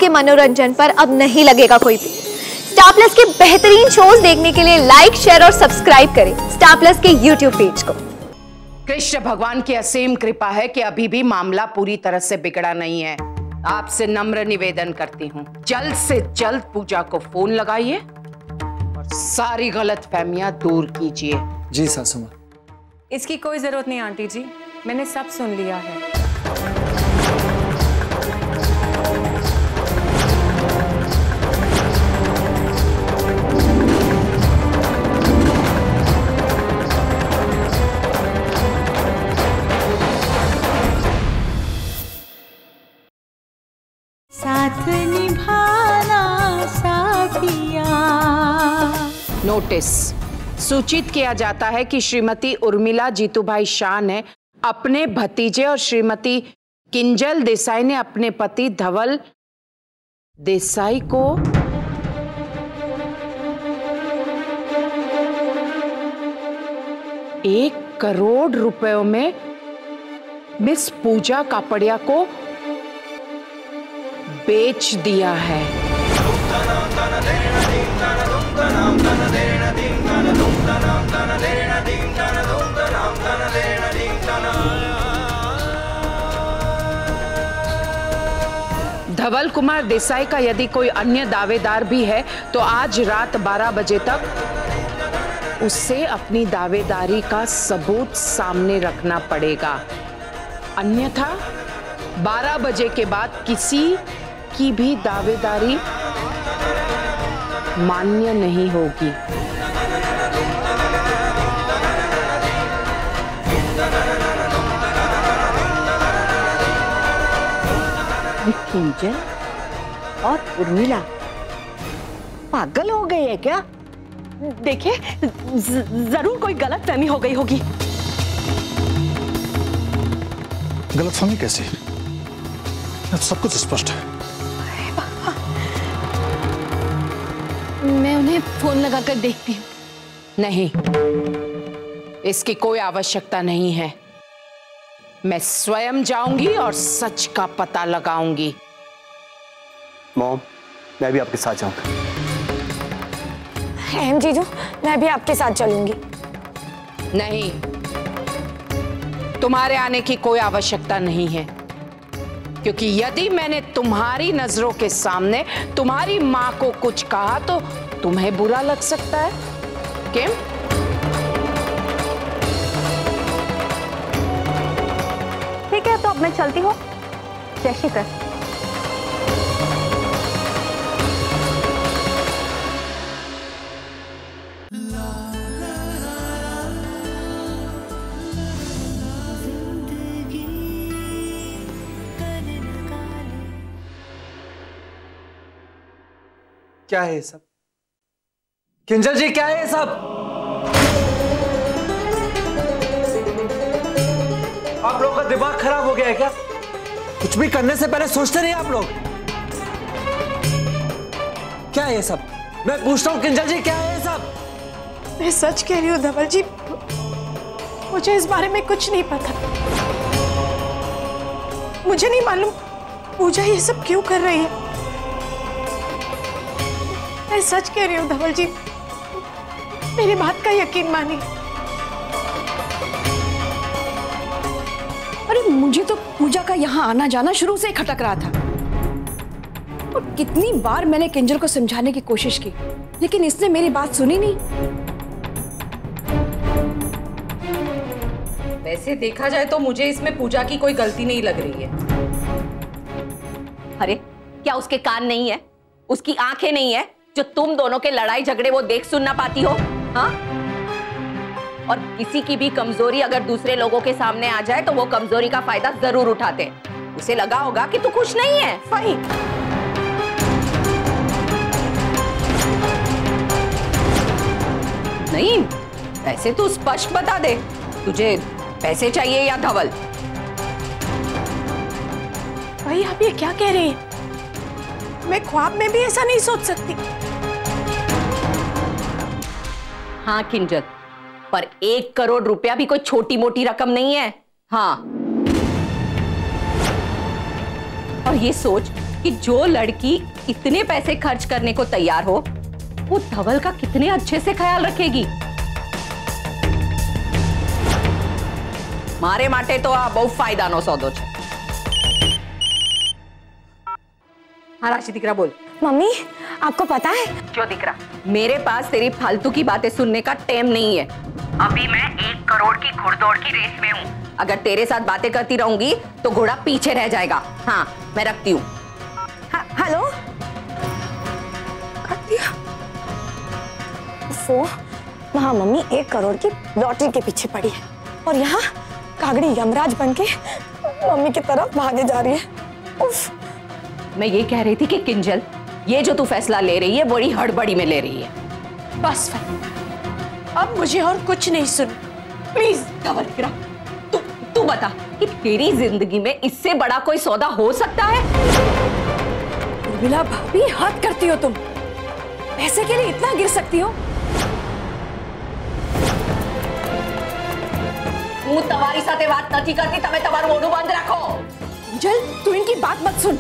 आपके मनोरंजन पर अब नहीं लगेगा कोई भी। स्टार प्लस के बेहतरीन शोज देखने के लिए लाइक, शेयर और सब्सक्राइब करें स्टार प्लस के यूट्यूब पेज को। कृष्ण भगवान की असीम कृपा है कि अभी भी मामला पूरी तरह से बिगड़ा नहीं है। आपसे नम्र निवेदन करती हूँ, जल्द से जल्द पूजा को फोन लगाइए और सारी गलतफहमियां दूर कीजिए। जी सासू माँ। इसकी कोई जरूरत नहीं आंटी जी, मैंने सब सुन लिया है। साथ निभाना साथिया। नोटिस सूचित किया जाता है कि श्रीमती उर्मिला जीतूभाई शाह ने अपने भतीजे और श्रीमती किंजल देसाई ने अपने पति धवल देसाई को ₹1 करोड़ में मिस पूजा कापड़िया को बेच दिया है। धवल कुमार देसाई का यदि कोई अन्य दावेदार भी है तो आज रात 12 बजे तक उससे अपनी दावेदारी का सबूत सामने रखना पड़ेगा, अन्यथा 12 बजे के बाद किसी की भी दावेदारी मान्य नहीं होगी। किंजल और उर्मिला पागल हो गए हैं क्या? देखिए, जरूर कोई गलतफहमी हो गई होगी। गलतफहमी कैसे? सब कुछ स्पष्ट है। मैं उन्हें फोन लगाकर देखती हूँ। नहीं, इसकी कोई आवश्यकता नहीं है। मैं स्वयं जाऊंगी और सच का पता लगाऊंगी। मॉम, मैं भी आपके साथ जाऊंगा। जीजू, मैं भी आपके साथ चलूंगी। नहीं, तुम्हारे आने की कोई आवश्यकता नहीं है, क्योंकि यदि मैंने तुम्हारी नजरों के सामने तुम्हारी मां को कुछ कहा तो तुम्हें बुरा लग सकता है। क्यों? ठीक है, तो अब मैं चलती हूँ। जय श्री कृष्ण। क्या है ये सब? किंजल जी, क्या है ये सब? आप लोगों का दिमाग खराब हो गया है क्या? कुछ भी करने से पहले सोचते नहीं आप लोग? क्या है ये सब? मैं पूछता हूँ किंजल जी, क्या है ये सब? मैं सच कह रही हूँ धवल जी, मुझे इस बारे में कुछ नहीं पता। मुझे नहीं मालूम पूजा ये सब क्यों कर रही है। मैं सच कह रही हूँ धवल जी, मेरी बात का यकीन मानिए। अरे मुझे तो पूजा का यहाँ आना जाना शुरू से ही खटक रहा था और कितनी बार मैंने किंजल को समझाने की कोशिश की, लेकिन इसने मेरी बात सुनी नहीं। वैसे देखा जाए तो मुझे इसमें पूजा की कोई गलती नहीं लग रही है। अरे क्या उसके कान नहीं है, उसकी आंखें नहीं है जो तुम दोनों के लड़ाई झगड़े वो देख सुन ना पाती हो? हाँ? और किसी की भी कमजोरी अगर दूसरे लोगों के सामने आ जाए तो वो कमजोरी का फायदा जरूर उठाते। उसे लगा होगा कि तू खुश नहीं है। वही नहीं, ऐसे तू स्पष्ट बता दे, तुझे पैसे चाहिए या धवल? भाई आप ये क्या कह रही हैं? मैं ख्वाब में भी ऐसा नहीं सोच सकती। हाँ किंजल, पर 1 करोड़ रुपया भी कोई छोटी मोटी रकम नहीं है। हाँ, और ये सोच कि जो लड़की इतने पैसे खर्च करने को तैयार हो वो धवल का कितने अच्छे से ख्याल रखेगी। मारे माटे तो आ बहुत फायदानो सौदो छे। हाँ राशि दिकरा बोल। मम्मी आपको पता है क्यों दिकरा, मेरे पास तेरी फालतू की बातें सुनने का टाइम नहीं है। अभी मैं 1 करोड़ की घुड़दौड़ की रेस में हूँ। अगर तेरे साथ बातें करती रहूंगी तो घोड़ा पीछे रह जाएगा। हाँ मैं रखती हूँ। हेलो वहाँ मम्मी 1 करोड़ की लॉटरी के पीछे पड़ी है और यहाँ कागड़ी यमराज बनके मम्मी की तरफ भागे जा रही है। उफ। मैं ये कह रही थी कि किंजल, ये जो तू फैसला ले रही है बड़ी हड़बड़ी में ले रही है। बस अब मुझे और कुछ नहीं सुन प्लीज। धवल दिकरा, तू बता कि तेरी जिंदगी में इससे बड़ा कोई सौदा हो सकता है? उर्मिला भाभी हद करती हो तुम। पैसे के लिए इतना गिर सकती हो? હું તમારી સાથે વાત નથી કરતી, તમે તમારું મોઢું બંધ રાખો। किंजल तू इनकी बात मत सुन।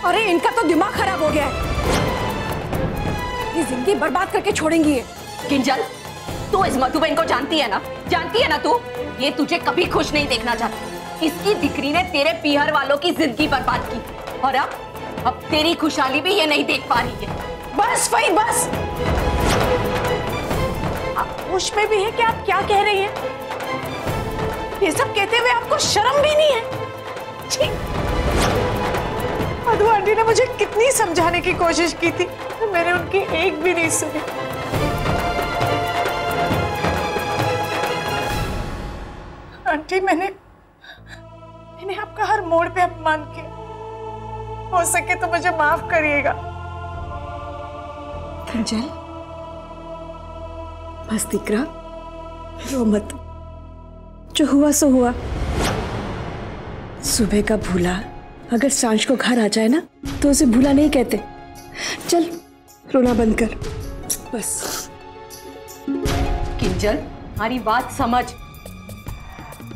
अरे इनका तो दिमाग खराब हो गया है। ये जिंदगी बर्बाद करके छोड़ेंगी ये। किंजल तू इस मधुबन को जानती है ना? जानती है ना तू? ये तुझे कभी खुश नहीं देखना चाहती। इसकी दिकरी ने तेरे पीहर वालों की जिंदगी बर्बाद की और अब तेरी खुशहाली भी ये नहीं देख पा रही है। बस भाई बस। आप होश में भी है कि आप क्या कह रही हैं? ये सब कहते हुए आपको शर्म भी नहीं है? मधु आंटी ने मुझे कितनी समझाने की कोशिश की थी, मैंने उनकी एक भी नहीं सुनी। आंटी मैंने आपका हर मोड़ पे अपमान किया। हो सके तो मुझे माफ करिएगा। किंजल बस दिकरा, रो मत। जो हुआ सो हुआ। सुबह का भूला अगर सांझ को घर आ जाए ना तो उसे भूला नहीं कहते। चल रोना बंद कर बस। किंजल हमारी बात समझ।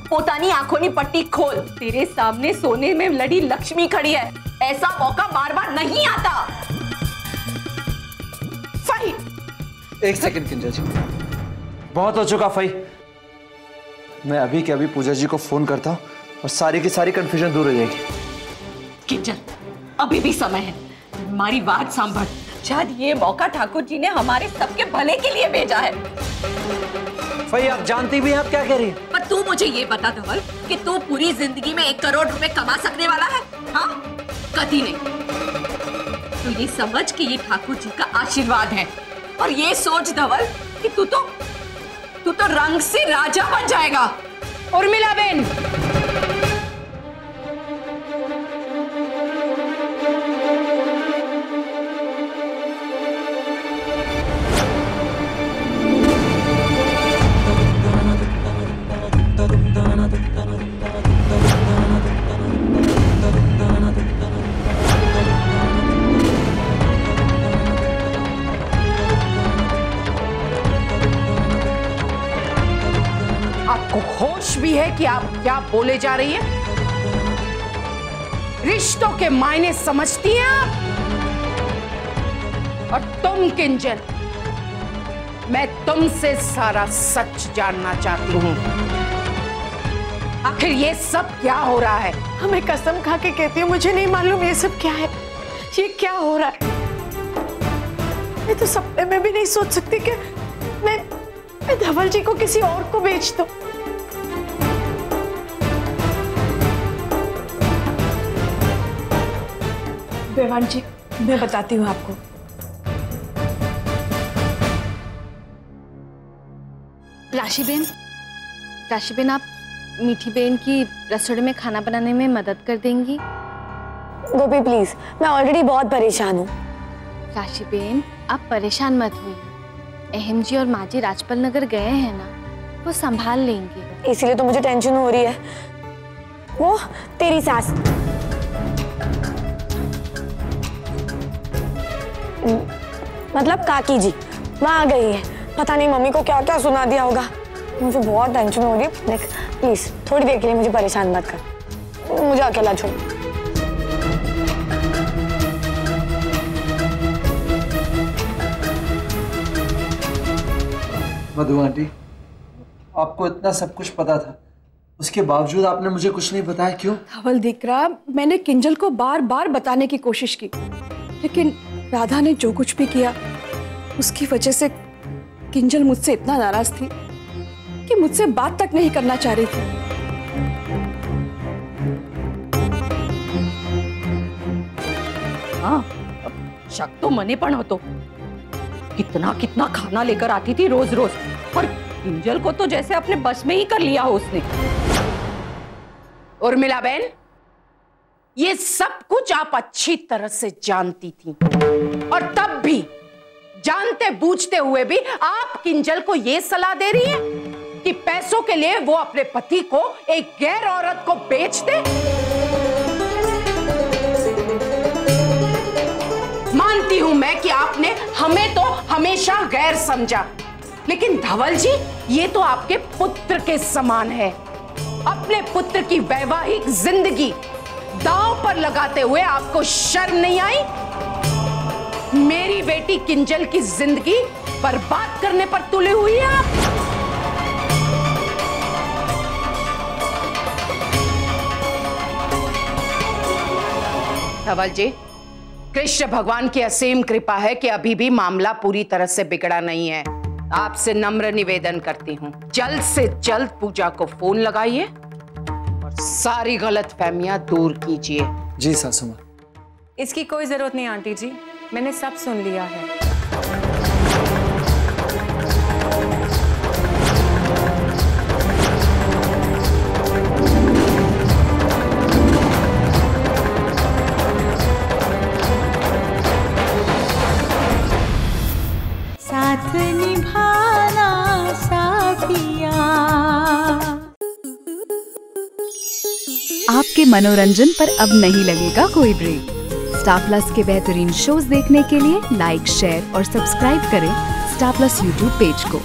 पोतानी आंखों की पट्टी खोल। तेरे सामने सोने में लड़ी लक्ष्मी खड़ी है। ऐसा मौका बार बार नहीं आता। फाई 1 सेकंड किंजल जी, बहुत हो चुका फाई। मैं अभी के अभी पूजा जी को फोन करता हूँ और सारी की सारी कंफ्यूजन दूर हो जाएगी। किंजल अभी भी समय है, हमारी बात सांभर। शायद ये मौका ठाकुर जी ने हमारे सबके भले के लिए भेजा है। फाई आप जानती भी हैं आप क्या कह रही हैं? पर तू मुझे ये बता धवल कि तू पूरी जिंदगी में 1 करोड़ रुपए कमा सकने वाला है? हाँ कभी नहीं। तो ये समझ कि ये ठाकुर जी का आशीर्वाद है और ये सोच धवल कि तू तो रंग से राजा बन जाएगा। उर्मिला बेन, आपको होश भी है कि आप क्या बोले जा रही हैं? रिश्तों के मायने समझती हैं आप? और तुम किंजल, मैं तुमसे सारा सच जानना चाहती हूँ। आखिर ये सब क्या हो रहा है? हमें कसम खा के कहती हूँ मुझे नहीं मालूम ये सब क्या है। ये क्या हो रहा है? मैं तो सपने में भी नहीं सोच सकती कि मैं धवल जी को किसी और को बेच दूं। बेवान जी मैं बताती हूँ आपको। राशि बेन आप मीठी बेन की रसोई में खाना बनाने में मदद कर देंगी? गोपी प्लीज, मैं ऑलरेडी बहुत परेशान हूँ। राशि बेन आप परेशान मत हुई। अहम जी और माँ जी राजपाल नगर गए हैं ना, वो संभाल लेंगे। इसीलिए तो मुझे टेंशन हो रही है। वो तेरी सास मतलब काकी जी वहाँ गई है। पता नहीं मम्मी को क्या क्या सुना दिया होगा। मुझे बहुत टेंशन हो रही है। देख प्लीज थोड़ी देर के लिए मुझे परेशान मत कर, मुझे अकेला छोड़। मधु आंटी, आपको इतना सब कुछ पता था, उसके बावजूद आपने मुझे कुछ नहीं बताया, क्यों? धवल दीकरा, मैंने किंजल को बार बार बताने की कोशिश की, लेकिन राधा ने जो कुछ भी किया उसकी वजह से किंजल मुझसे इतना नाराज थी कि मुझसे बात तक नहीं करना चाह रही थी। हाँ, शक तो मने पण होतो। कितना कितना खाना लेकर आती थी रोज रोज, और किंजल को तो जैसे अपने बस में ही कर लिया हो उसने। उर्मिला बहन, ये सब कुछ आप अच्छी तरह से जानती थी, और तब भी जानते बूझते हुए भी आप किंजल को ये सलाह दे रही हैं कि पैसों के लिए वो अपने पति को एक गैर औरत को बेच दे। मानती हूं मैं कि आपने हमें तो हमेशा गैर समझा, लेकिन धवल जी, ये तो आपके पुत्र के समान है। अपने पुत्र की वैवाहिक जिंदगी दांव पर लगाते हुए आपको शर्म नहीं आई? मेरी बेटी किंजल की जिंदगी बर्बाद करने पर तुले हुई हैं आप। धवल जी, कृष्ण भगवान की असीम कृपा है कि अभी भी मामला पूरी तरह से बिगड़ा नहीं है। आपसे नम्र निवेदन करती हूँ, जल्द से जल्द पूजा को फोन लगाइए और सारी गलतफहमियां दूर कीजिए। जी सासू माँ। इसकी कोई जरूरत नहीं आंटी जी, मैंने सब सुन लिया है। साथ निभाना साथिया। आपके मनोरंजन पर अब नहीं लगेगा कोई ब्रेक। स्टार प्लस के बेहतरीन शोज देखने के लिए लाइक, शेयर और सब्सक्राइब करें स्टार प्लस यूट्यूब पेज को।